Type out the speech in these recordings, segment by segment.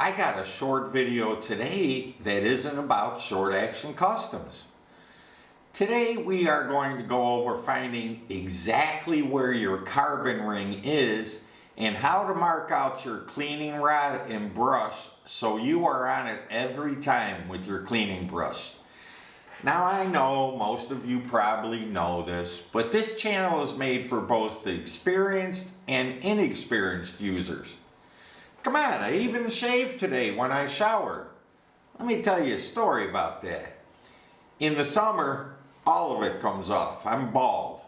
I got a short video today that isn't about short action customs. Today we are going to go over finding exactly where your carbon ring is and how to mark out your cleaning rod and brush so you are on it every time with your cleaning brush. Now I know most of you probably know this, but this channel is made for both the experienced and inexperienced users. Come on, I even shaved today when I showered. Let me tell you a story about that. In the summer, all of it comes off. I'm bald.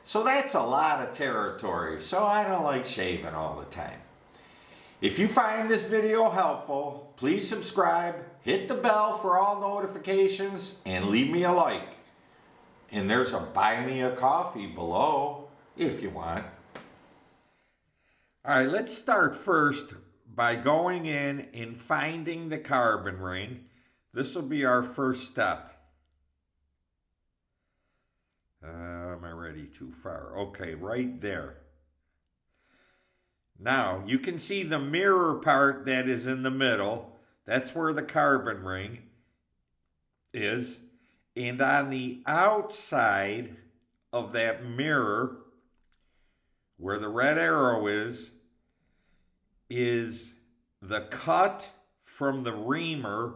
So that's a lot of territory, so I don't like shaving all the time. If you find this video helpful, please subscribe, hit the bell for all notifications, and leave me a like. And there's a buy me a coffee below if you want. All right, let's start first by going in and finding the carbon ring. This will be our first step. Am I ready too far? Okay, right there. Now, you can see the mirror part that is in the middle. That's where the carbon ring is. And on the outside of that mirror, where the red arrow is the cut from the reamer,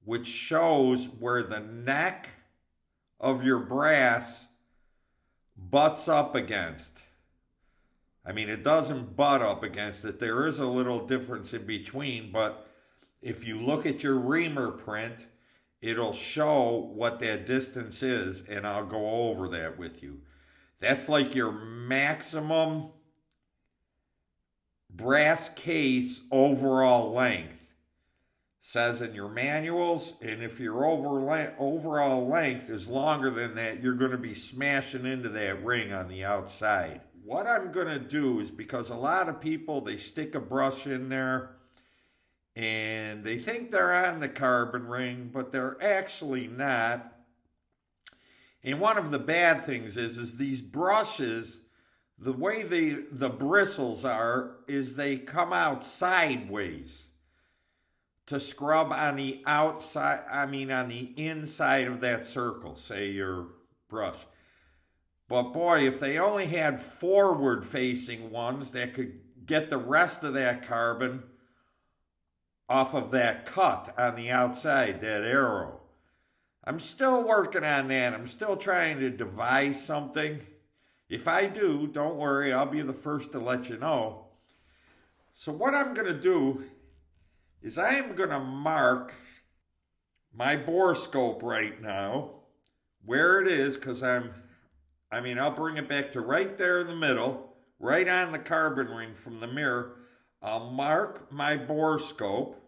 which shows where the neck of your brass butts up against. I mean, it doesn't butt up against it. There is a little difference in between, but if you look at your reamer print, it'll show what that distance is, and I'll go over that with you. That's like your maximum brass case overall length. Says in your manuals, and if your overall length is longer than that, you're going to be smashing into that ring on the outside. What I'm going to do is, because a lot of people, they stick a brush in there and they think they're on the carbon ring, but they're actually not. And one of the bad things is these brushes, the way the bristles are, is they come out sideways to scrub on the outside, on the inside of that circle, say your brush. But boy, if they only had forward-facing ones that could get the rest of that carbon off of that cut on the outside, that arrow. I'm still working on that. I'm still trying to devise something. If I do, don't worry, I'll be the first to let you know. So what I'm going to do is I am going to mark my bore scope right now, where it is, because I'll bring it back to right there in the middle, right on the carbon ring from the mirror. I'll mark my bore scope.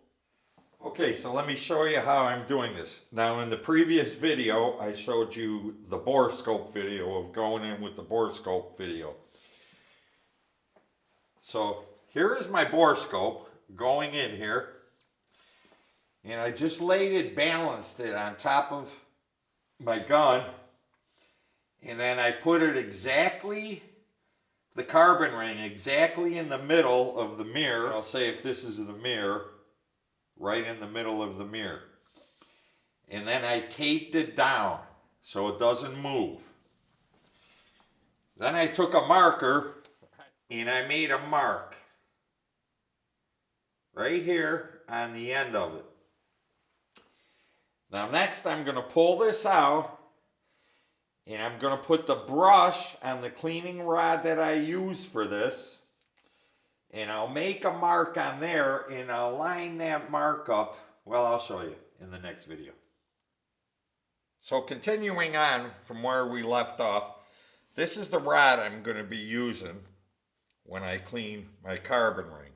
Okay, so let me show you how I'm doing this. Now, in the previous video, I showed you the bore scope video of going in with the bore scope video. So here is my bore scope going in here. And I just laid it, balanced it on top of my gun. And then I put it exactly, the carbon ring, exactly in the middle of the mirror. I'll say if this is the mirror, right in the middle of the mirror. And then I taped it down so it doesn't move. Then I took a marker and I made a mark right here on the end of it. Now next I'm going to pull this out and I'm going to put the brush on the cleaning rod that I use for this. And I'll make a mark on there and I'll line that mark up. Well, I'll show you in the next video. So continuing on from where we left off, this is the rod I'm going to be using when I clean my carbon ring.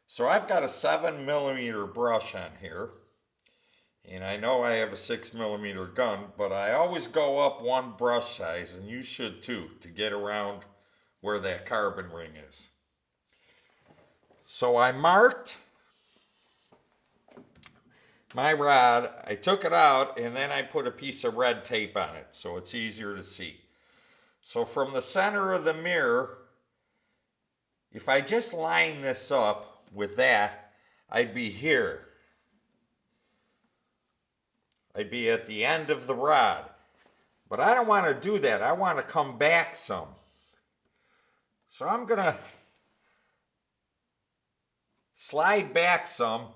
So I've got a 7mm brush on here. And I know I have a 6mm gun, but I always go up one brush size, and you should too, to get around where that carbon ring is. So I marked my rod, I took it out, and then I put a piece of red tape on it so it's easier to see. So from the center of the mirror, if I just line this up with that, I'd be here. I'd be at the end of the rod. But I don't want to do that. I want to come back some. So I'm going to slide back some,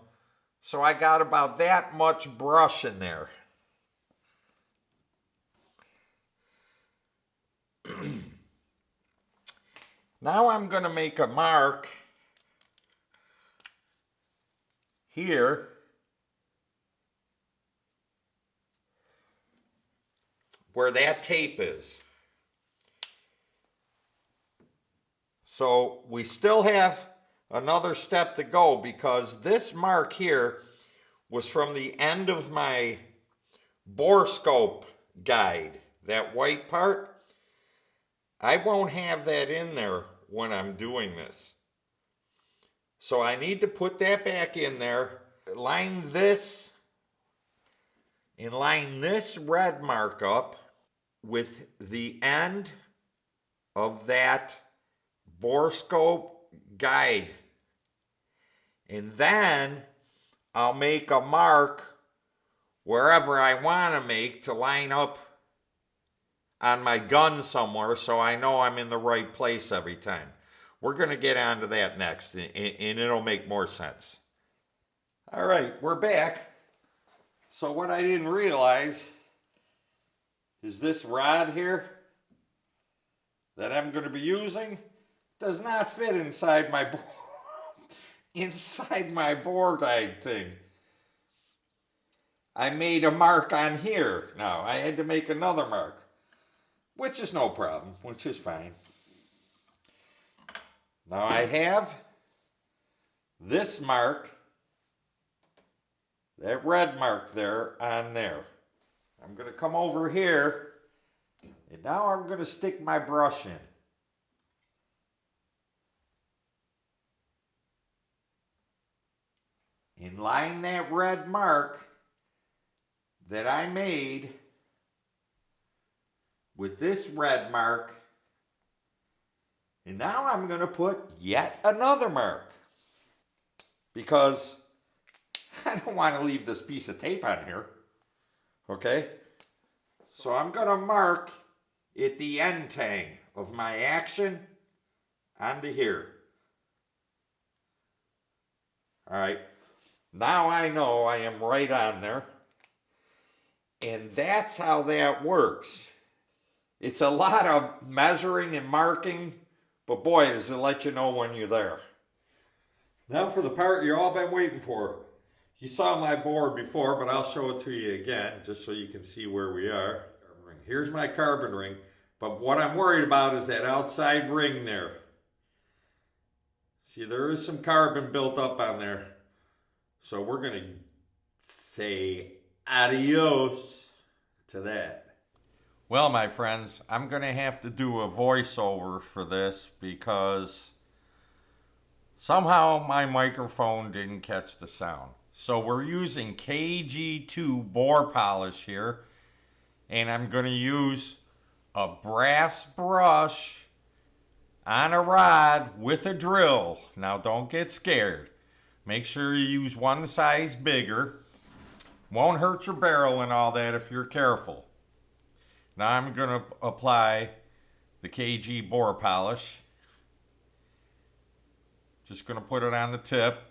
so I got about that much brush in there. Now I'm going to make a mark here where that tape is. So we still have another step to go, because this mark here was from the end of my borescope guide, that white part. I won't have that in there when I'm doing this. So I need to put that back in there, line this red mark up with the end of that borescope guide. And then I'll make a mark wherever I want to make to line up on my gun somewhere, so I know I'm in the right place every time. We're going to get onto that next, and it'll make more sense. All right, we're back. So what I didn't realize is this rod here that I'm going to be using does not fit inside my bore guide thing. I made a mark on here. Now I had to make another mark, which is no problem, which is fine. Now I have this mark, that red mark there, on there. I'm going to come over here, and now I'm going to stick my brush in. Line that red mark that I made with this red mark, and now I'm going to put yet another mark, because I don't want to leave this piece of tape on here. Okay? So I'm going to mark at the end tang of my action onto here. Alright, now I know I am right on there, and that's how that works. It's a lot of measuring and marking, but boy, does it let you know when you're there. Now for the part you've all been waiting for. You saw my board before, but I'll show it to you again, just so you can see where we are. Here's my carbon ring, but what I'm worried about is that outside ring there. See, there is some carbon built up on there. So we're going to say adios to that. Well, my friends, I'm going to have to do a voiceover for this because somehow my microphone didn't catch the sound. So we're using KG2 bore polish here, and I'm going to use a brass brush on a rod with a drill. Now don't get scared. Make sure you use one size bigger. Won't hurt your barrel and all that if you're careful. Now I'm going to apply the KG bore polish. Just going to put it on the tip.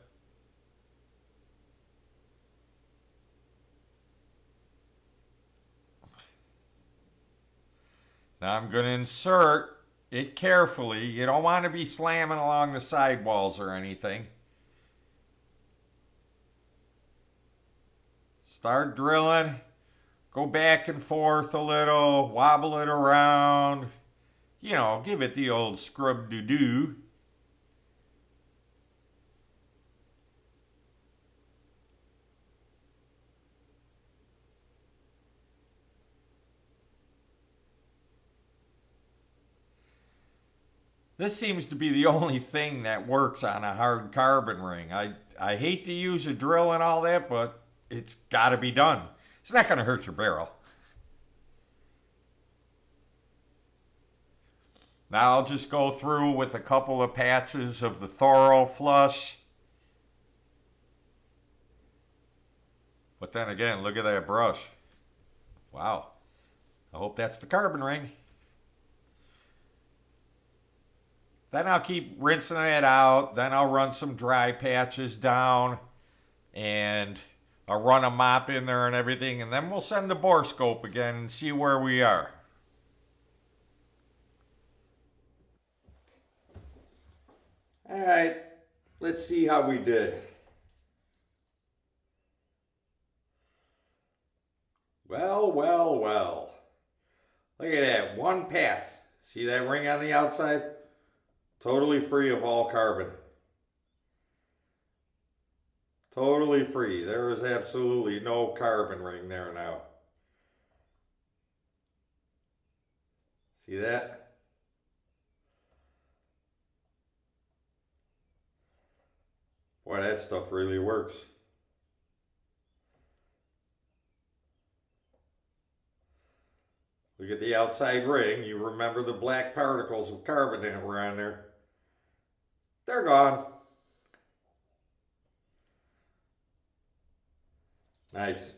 Now I'm going to insert it carefully. You don't want to be slamming along the sidewalls or anything. Start drilling. Go back and forth a little. Wobble it around. You know, give it the old scrub-doo-doo. This seems to be the only thing that works on a hard carbon ring. I hate to use a drill and all that, but it's got to be done. It's not going to hurt your barrel. Now I'll just go through with a couple of patches of the Thorough Flush But then again, look at that brush. Wow. I hope that's the carbon ring. Then I'll keep rinsing it out. Then I'll run some dry patches down. And I'll run a mop in there and everything. And then we'll send the borescope again and see where we are. Alright. Let's see how we did. Well, well, well. Look at that. One pass. See that ring on the outside? Totally free of all carbon. Totally free. There is absolutely no carbon ring there now. See that? Boy, that stuff really works. Look at the outside ring. You remember the black particles of carbon that were on there. They're gone. Nice.